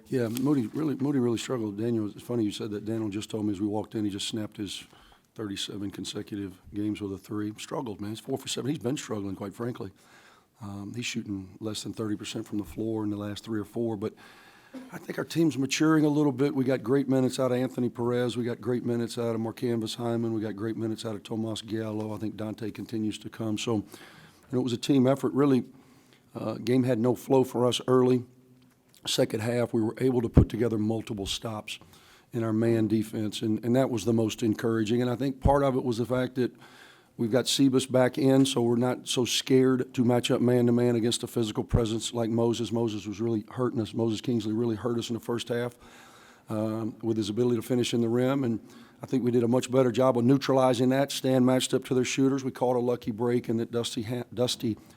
Yeah, Moody really struggled. Daniel, it's funny you said that. Daniel just told me as we walked in, he just snapped his 37 consecutive games with a three. Struggled, man. He's 4 for 7. He's been struggling, quite frankly. He's shooting less than 30% from the floor in the last 3 or 4. But I think our team's maturing a little bit. We got great minutes out of Anthony Perez. We got great minutes out of Marcanvas Hyman. We got great minutes out of Tomas Giallo. I think Dante continues to come. So, it was a team effort. Really, game had no flow for us early. Second half, we were able to put together multiple stops in our man defense, and that was the most encouraging. And I think part of it was the fact that we've got Sebas back in, so we're not so scared to match up man-to-man against a physical presence like Moses. Moses was really hurting us. Moses Kingsley really hurt us in the first half with his ability to finish in the rim, and I think we did a much better job of neutralizing that. Stan matched up to their shooters. We caught a lucky break, and that Dusty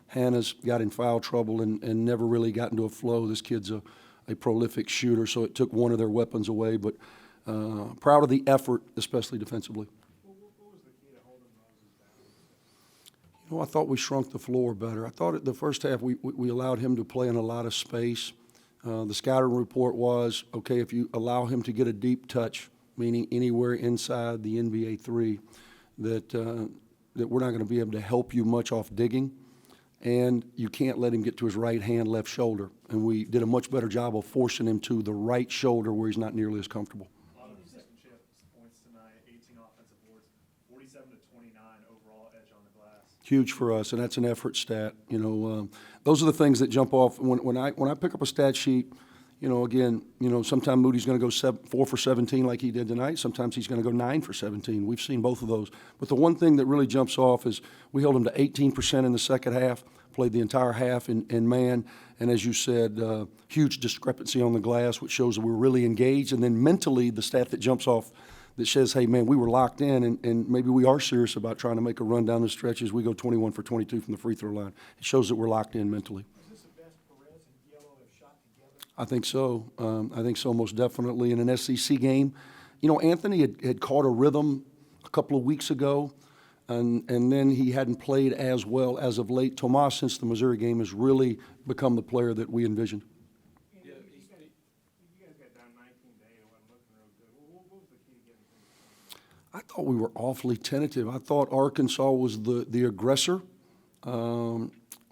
Hanna's got in foul trouble and never really got into a flow. This kid's a prolific shooter, so it took one of their weapons away, but proud of the effort, especially defensively. What was the key to holding Moses down? I thought we shrunk the floor better. I thought at the first half we allowed him to play in a lot of space. The scouting report was, okay, if you allow him to get a deep touch, meaning anywhere inside the NBA 3, that we're not going to be able to help you much off digging, and you can't let him get to his right hand, left shoulder. And we did a much better job of forcing him to the right shoulder where he's not nearly as comfortable. A lot of second shift points tonight, 18 offensive boards, 47 to 29 overall edge on the glass. Huge for us, and that's an effort stat. Those are the things that jump off when I pick up a stat sheet. Again, sometimes Moody's going to go 4 for 17 like he did tonight. Sometimes he's going to go 9 for 17. We've seen both of those. But the one thing that really jumps off is we held him to 18% in the second half, played the entire half in man, and as you said, huge discrepancy on the glass, which shows that we're really engaged. And then mentally, the stat that jumps off that says, hey, man, we were locked in, and maybe we are serious about trying to make a run down the stretch as we go 21 for 22 from the free throw line. It shows that we're locked in mentally. I think so. I think so, most definitely. In an SEC game, Anthony had caught a rhythm a couple of weeks ago, and then he hadn't played as well as of late. Tomas, since the Missouri game, has really become the player that we envisioned. Yeah, you guys got down 19 to 8. It wasn't looking real good. What was the key to getting things done? I thought we were awfully tentative. I thought Arkansas was the aggressor.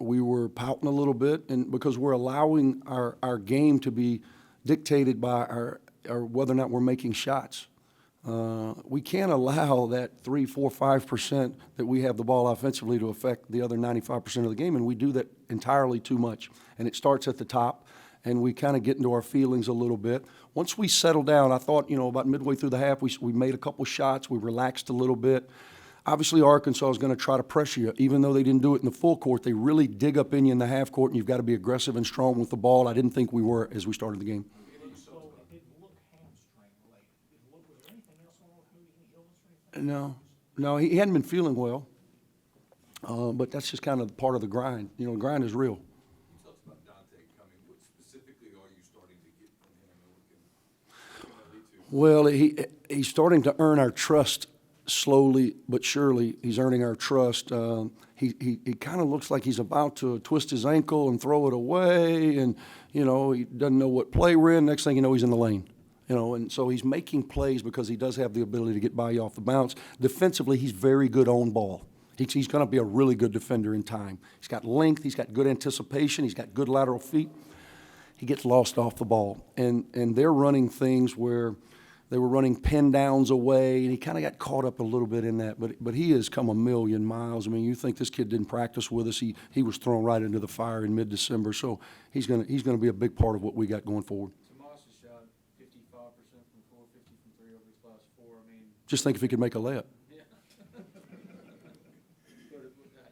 We were pouting a little bit, and because we're allowing our game to be dictated by our whether or not we're making shots. We can't allow that 3, 4, 5% that we have the ball offensively to affect the other 95% of the game, and we do that entirely too much. And it starts at the top, and we kind of get into our feelings a little bit. Once we settle down, I thought, about midway through the half, we made a couple shots, we relaxed a little bit. Obviously, Arkansas is going to try to pressure you. Even though they didn't do it in the full court, they really dig up in you in the half court, and you've got to be aggressive and strong with the ball. I didn't think we were as we started the game. It didn't look hamstring related. Was there anything else going on with Moody? Any illness or anything? No, he hadn't been feeling well. But that's just kind of part of the grind. Grind is real. You talked about Dante coming. What specifically are you starting to get from him? Well, he's starting to earn our trust. Slowly but surely, he's earning our trust. He kind of looks like he's about to twist his ankle and throw it away, and he doesn't know what play we're in. Next thing you know, he's in the lane. And so he's making plays because he does have the ability to get by you off the bounce. Defensively, he's very good on ball. He's going to be a really good defender in time. He's got length. He's got good anticipation. He's got good lateral feet. He gets lost off the ball, and they're running things where they were running pin downs away, and he kind of got caught up a little bit in that. But he has come a million miles. I mean, you think this kid didn't practice with us? He was thrown right into the fire in mid-December. So he's gonna be a big part of what we got going forward. Tomas has shot 55% from the floor, 50 from 3 over his last 4. I mean, Just think if he could make a layup. yeah.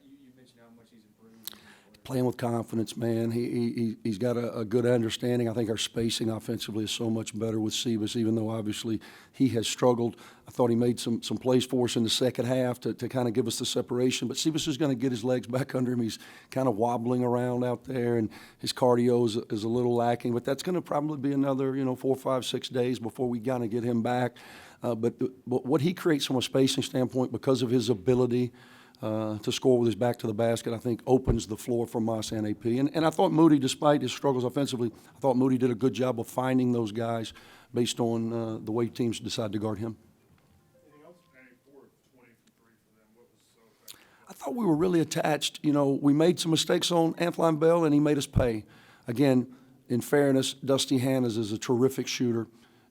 You mentioned how much he's improved. Playing with confidence, man. He's got a good understanding. I think our spacing offensively is so much better with Sebas, even though obviously he has struggled. I thought he made some plays for us in the second half to kind of give us the separation. But Sebas is going to get his legs back under him. He's kind of wobbling around out there, and his cardio is a little lacking. But that's going to probably be another 4, 5, 6 days before we kind of get him back. But what he creates from a spacing standpoint because of his ability to score with his back to the basket, I think opens the floor for Moss and AP. And I thought Moody, despite his struggles offensively, I thought Moody did a good job of finding those guys based on the way teams decide to guard him. Anything else? 94, 20 from 3 for them. What was so effective? I thought we were really attached. You know, we made some mistakes on Anthony Bell, and he made us pay. Again, in fairness, Dusty Hannas is a terrific shooter,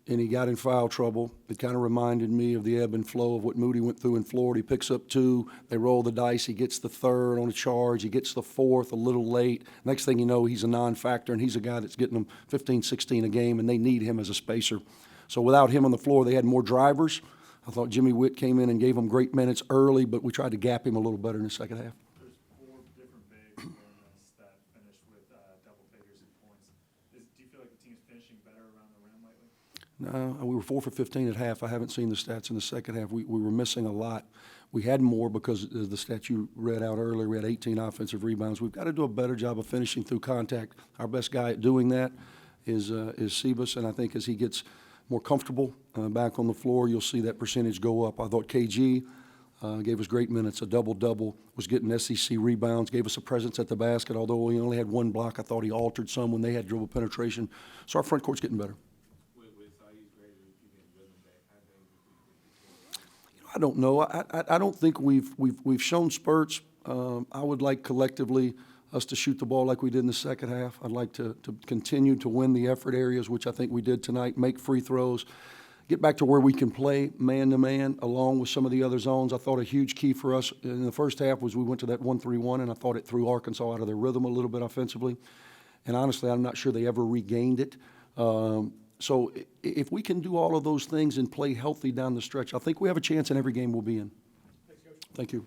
and he got in foul trouble. It kind of reminded me of the ebb and flow of what Moody went through in Florida. He picks up 2, they roll the dice, he gets the 3rd on a charge, he gets the 4th a little late. Next thing you know, he's a non-factor, and he's a guy that's getting them 15, 16 a game, and they need him as a spacer. So without him on the floor, they had more drivers. I thought Jimmy Witt came in and gave them great minutes early, but we tried to gap him a little better in the second half. There's 4 different bigs on this that finished with double figures in points. Do you feel like the team's finishing better around the rim lately? No, we were 4 for 15 at half. I haven't seen the stats in the second half. We were missing a lot. We had more because of the stat you read out earlier. We had 18 offensive rebounds. We've got to do a better job of finishing through contact. Our best guy at doing that is Sebas, and I think as he gets more comfortable back on the floor, you'll see that percentage go up. I thought KG gave us great minutes, a double-double, was getting SEC rebounds, gave us a presence at the basket. Although he only had 1 block, I thought he altered some when they had dribble penetration. So our front court's getting better. I don't know. I don't think we've shown spurts. I would like collectively us to shoot the ball like we did in the second half. I'd like to continue to win the effort areas, which I think we did tonight, make free throws, get back to where we can play man-to-man along with some of the other zones. I thought a huge key for us in the first half was we went to that 1-3-1, and I thought it threw Arkansas out of their rhythm a little bit offensively. And honestly, I'm not sure they ever regained it. So if we can do all of those things and play healthy down the stretch, I think we have a chance in every game we'll be in. Thank you.